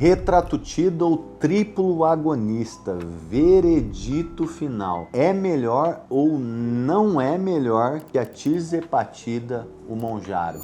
Retratutida ou triplo agonista, veredito final. É melhor ou não é melhor que a tirzepatida, o Mounjaro?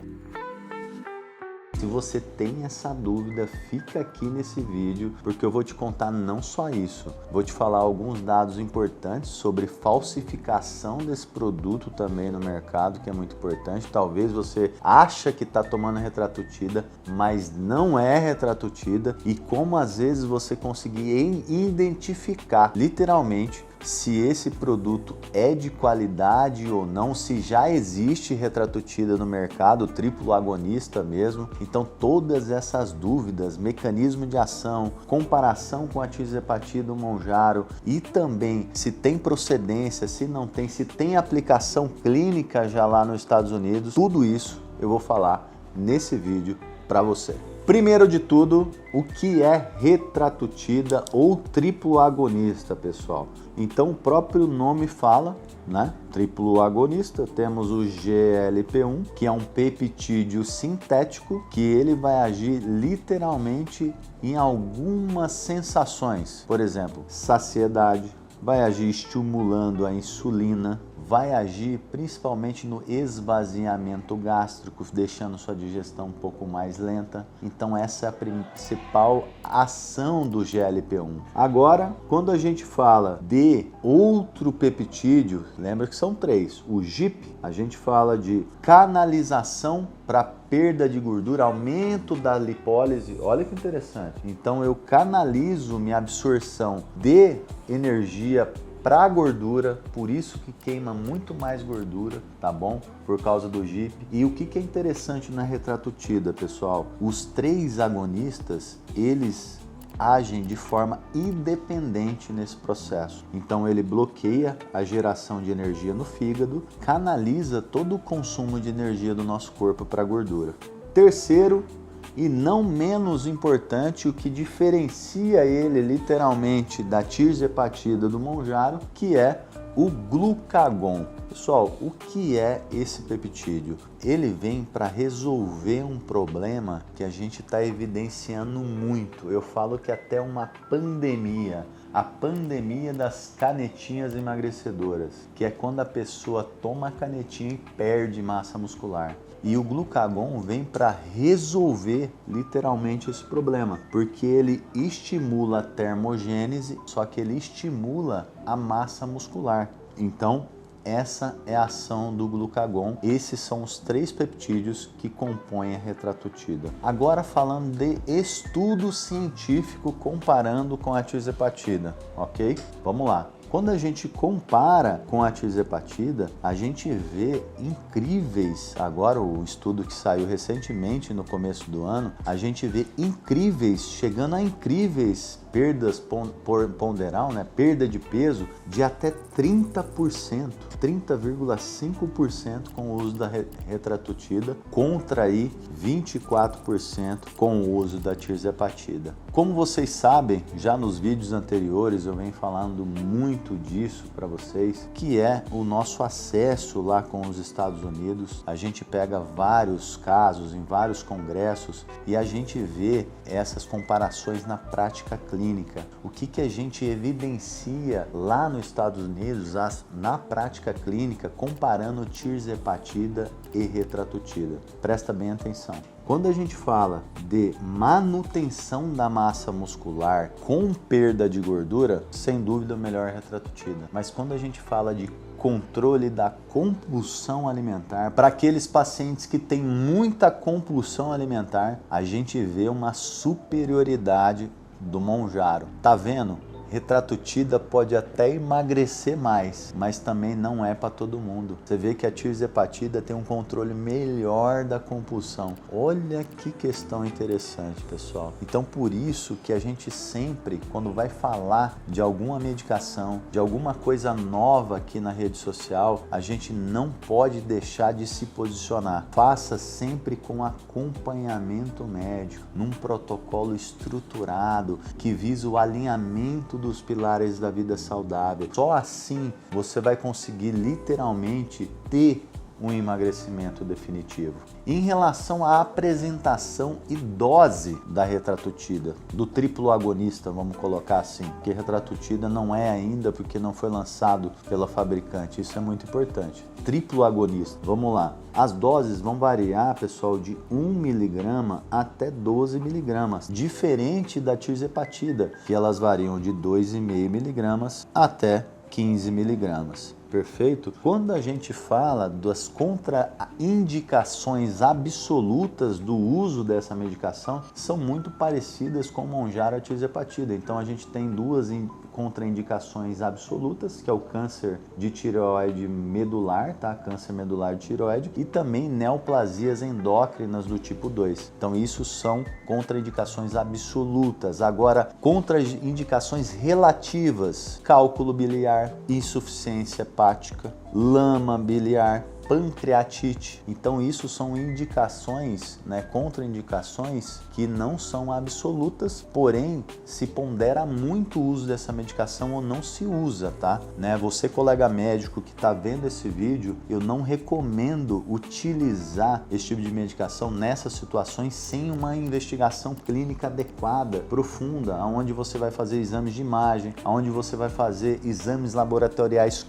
Se você tem essa dúvida, fica aqui nesse vídeo, porque eu vou te contar não só isso. Vou te falar alguns dados importantes sobre falsificação desse produto também no mercado, que é muito importante. Talvez você acha que está tomando retratutida, mas não é retratutida. E como às vezes você conseguir identificar, literalmente, se esse produto é de qualidade ou não, se já existe retratutida no mercado, triplo agonista mesmo. Então todas essas dúvidas, mecanismo de ação, comparação com a tirzepatida, o Mounjaro, e também se tem procedência, se não tem, se tem aplicação clínica já lá nos Estados Unidos, tudo isso eu vou falar nesse vídeo para você. Primeiro de tudo, o que é retratutida ou triplo agonista, pessoal? Então o próprio nome fala, né? Triplo agonista, temos o GLP-1, que é um peptídeo sintético, que ele vai agir literalmente em algumas sensações. Por exemplo, saciedade, vai agir estimulando a insulina, vai agir principalmente no esvaziamento gástrico, deixando sua digestão um pouco mais lenta. Então essa é a principal ação do GLP-1. Agora, quando a gente fala de outro peptídeo, lembra que são três. O GIP, a gente fala de canalização para perda de gordura, aumento da lipólise. Olha que interessante. Então eu canalizo minha absorção de energia para a gordura, por isso que queima muito mais gordura, tá bom? Por causa do GIP. E o que é interessante na retratutida, pessoal? Os três agonistas, eles agem de forma independente nesse processo. Então ele bloqueia a geração de energia no fígado, canaliza todo o consumo de energia do nosso corpo para a gordura. Terceiro, e não menos importante, o que diferencia ele literalmente da tirzepatida do Mounjaro, que é o glucagon. Pessoal, o que é esse peptídeo? Ele vem para resolver um problema que a gente está evidenciando muito. Eu falo que até uma pandemia, a pandemia das canetinhas emagrecedoras, que é quando a pessoa toma a canetinha e perde massa muscular. E o glucagon vem para resolver literalmente esse problema, porque ele estimula a termogênese, só que ele estimula a massa muscular. Então, essa é a ação do glucagon. Esses são os três peptídeos que compõem a retratutida. Agora falando de estudo científico comparando com a tirzepatida, ok? Vamos lá. Quando a gente compara com a tirzepatida, a gente vê incríveis, agora o estudo que saiu recentemente no começo do ano, a gente vê incríveis, chegando a incríveis perdas ponderal, né? Perda de peso de até 30%, 30,5% com o uso da retratutida, contra aí 24% com o uso da tirzepatida. Como vocês sabem, já nos vídeos anteriores eu venho falando muito disso para vocês, que é o nosso acesso lá com os Estados Unidos. A gente pega vários casos em vários congressos e a gente vê essas comparações na prática clínica. O que a gente evidencia lá nos Estados Unidos na prática clínica comparando tirzepatida e retratutida. Presta bem atenção. Quando a gente fala de manutenção da massa muscular com perda de gordura, sem dúvida o melhor é a retratutida. Mas quando a gente fala de controle da compulsão alimentar, para aqueles pacientes que têm muita compulsão alimentar, a gente vê uma superioridade do Mounjaro. Tá vendo? Retratutida pode até emagrecer mais, mas também não é para todo mundo. Você vê que a tirzepatida tem um controle melhor da compulsão. Olha que questão interessante, pessoal. Então, por isso que a gente sempre, quando vai falar de alguma medicação, de alguma coisa nova aqui na rede social, a gente não pode deixar de se posicionar. Faça sempre com acompanhamento médico, num protocolo estruturado que visa o alinhamento dos pilares da vida saudável. Só assim você vai conseguir literalmente ter um emagrecimento definitivo. Em relação à apresentação e dose da retratutida, do triplo agonista, vamos colocar assim, porque retratutida não é ainda porque não foi lançado pela fabricante, isso é muito importante. Triplo agonista, vamos lá. As doses vão variar, pessoal, de 1 mg até 12 mg, diferente da tirzepatida, que elas variam de 2,5 mg até 15 mg. Perfeito? Quando a gente fala das contraindicações absolutas do uso dessa medicação, são muito parecidas com o Mounjaro e a tirzepatida. Então a gente tem duas contraindicações absolutas, que é o câncer de tireoide medular, tá? Câncer medular de tireoide, e também neoplasias endócrinas do tipo 2. Então isso são contraindicações absolutas. Agora, contraindicações relativas: cálculo biliar, insuficiência hepática, lama biliar, pancreatite. Então isso são indicações, contraindicações que não são absolutas, porém se pondera muito o uso dessa medicação ou não se usa, tá? Você, colega médico que está vendo esse vídeo, eu não recomendo utilizar esse tipo de medicação nessas situações sem uma investigação clínica adequada, profunda, onde você vai fazer exames de imagem, onde você vai fazer exames laboratoriais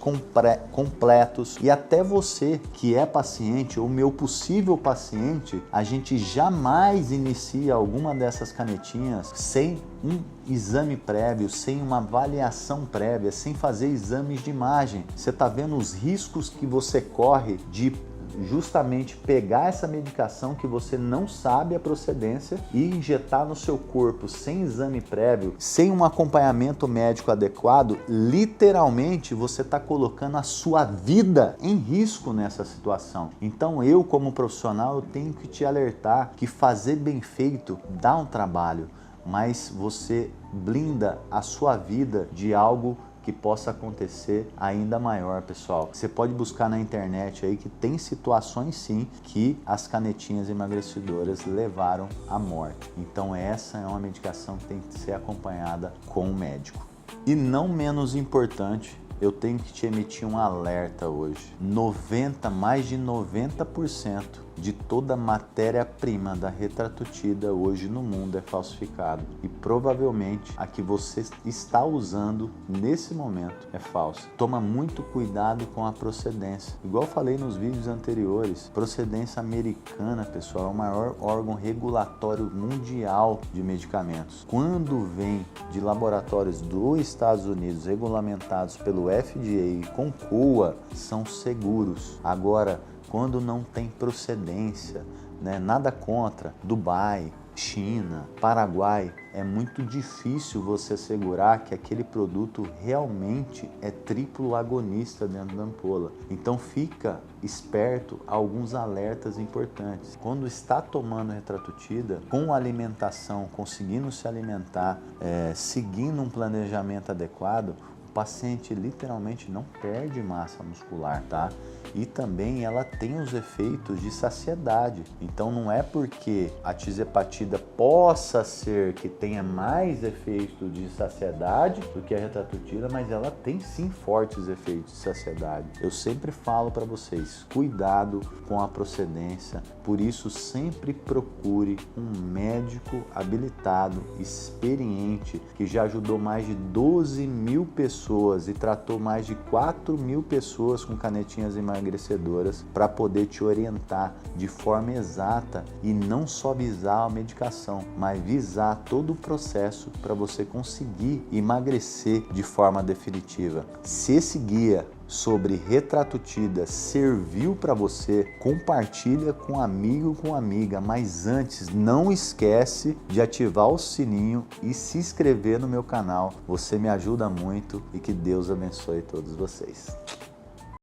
completos, e até você que é paciente ou meu possível paciente, a gente jamais inicia alguma dessas canetinhas sem um exame prévio, sem uma avaliação prévia, sem fazer exames de imagem. Você está vendo os riscos que você corre de justamente pegar essa medicação que você não sabe a procedência e injetar no seu corpo sem exame prévio, sem um acompanhamento médico adequado. Literalmente você está colocando a sua vida em risco nessa situação. Então eu, como profissional, eu tenho que te alertar que fazer bem feito dá um trabalho, mas você blinda a sua vida de algo que possa acontecer ainda maior, pessoal. Você pode buscar na internet aí que tem situações sim que as canetinhas emagrecedoras levaram à morte. Então essa é uma medicação que tem que ser acompanhada com o médico. E não menos importante, eu tenho que te emitir um alerta hoje. Mais de 90% de toda a matéria-prima da retratutida hoje no mundo é falsificado. E provavelmente a que você está usando nesse momento é falsa. Toma muito cuidado com a procedência. Igual eu falei nos vídeos anteriores, procedência americana, pessoal, é o maior órgão regulatório mundial de medicamentos. Quando vem de laboratórios dos Estados Unidos regulamentados pelo FDA e com COA, são seguros. Agora, quando não tem procedência, nada contra, Dubai, China, Paraguai, é muito difícil você assegurar que aquele produto realmente é triplo agonista dentro da ampola. Então fica esperto a alguns alertas importantes. Quando está tomando retratutida, com alimentação, conseguindo se alimentar, seguindo um planejamento adequado, o paciente literalmente não perde massa muscular, tá? E também ela tem os efeitos de saciedade. Então não é porque a tirzepatida possa ser que tenha mais efeitos de saciedade do que a retratutida, mas ela tem sim fortes efeitos de saciedade. Eu sempre falo para vocês, cuidado com a procedência, por isso sempre procure um médico habilitado, experiente, que já ajudou mais de 12 mil pessoas e tratou mais de 4 mil pessoas com canetinhas emagrecedoras para poder te orientar de forma exata e não só visar a medicação, mas visar todo o processo para você conseguir emagrecer de forma definitiva. Se esse guia sobre retratutida serviu para você, compartilha com um amigo, com amiga, mas antes não esquece de ativar o sininho e se inscrever no meu canal. Você me ajuda muito e que Deus abençoe todos vocês.